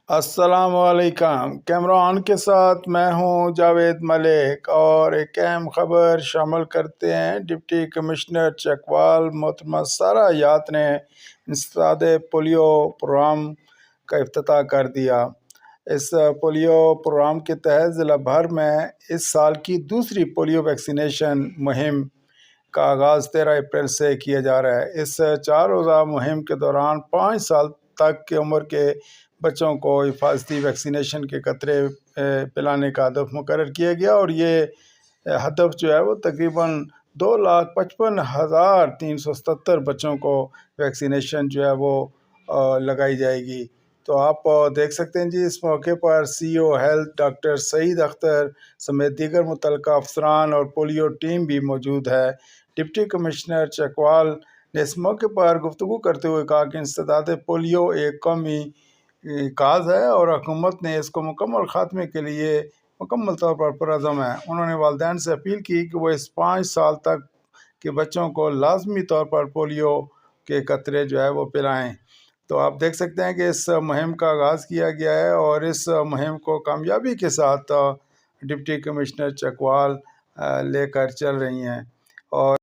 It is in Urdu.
السلام علیکم۔ کیمران کے ساتھ میں ہوں جاوید ملک، اور ایک اہم خبر شامل کرتے ہیں۔ ڈپٹی کمشنر چکوال محترمہ سارہ حیات نے انسداد پولیو پروگرام کا افتتاح کر دیا۔ اس پولیو پروگرام کے تحت ضلع بھر میں اس سال کی دوسری پولیو ویکسینیشن مہم کا آغاز 13 اپریل سے کیا جا رہا ہے۔ اس 4 روزہ مہم کے دوران 5 سال تک کی عمر کے بچوں کو حفاظتی ویکسینیشن کے قطرے پلانے کا ہدف مقرر کیا گیا، اور یہ ہدف جو ہے وہ تقریباً 2,55,377 بچوں کو ویکسینیشن جو ہے وہ لگائی جائے گی۔ تو آپ دیکھ سکتے ہیں جی، اس موقع پر سی او ہیلتھ ڈاکٹر سعید اختر سمیت دیگر متعلقہ افسران اور پولیو ٹیم بھی موجود ہے۔ ڈپٹی کمشنر چکوال نے اس موقع پر گفتگو کرتے ہوئے کہا کہ انسداد پولیو ایک قومی کاز ہے، اور حکومت نے اس کو مکمل خاتمے کے لیے مکمل طور پر پرعزم ہے۔ انہوں نے والدین سے اپیل کی کہ وہ اس 5 سال تک کے بچوں کو لازمی طور پر پولیو کے قطرے جو ہے وہ پلائیں۔ تو آپ دیکھ سکتے ہیں کہ اس مہم کا آغاز کیا گیا ہے، اور اس مہم کو کامیابی کے ساتھ ڈپٹی کمشنر چکوال لے کر چل رہی ہیں۔ اور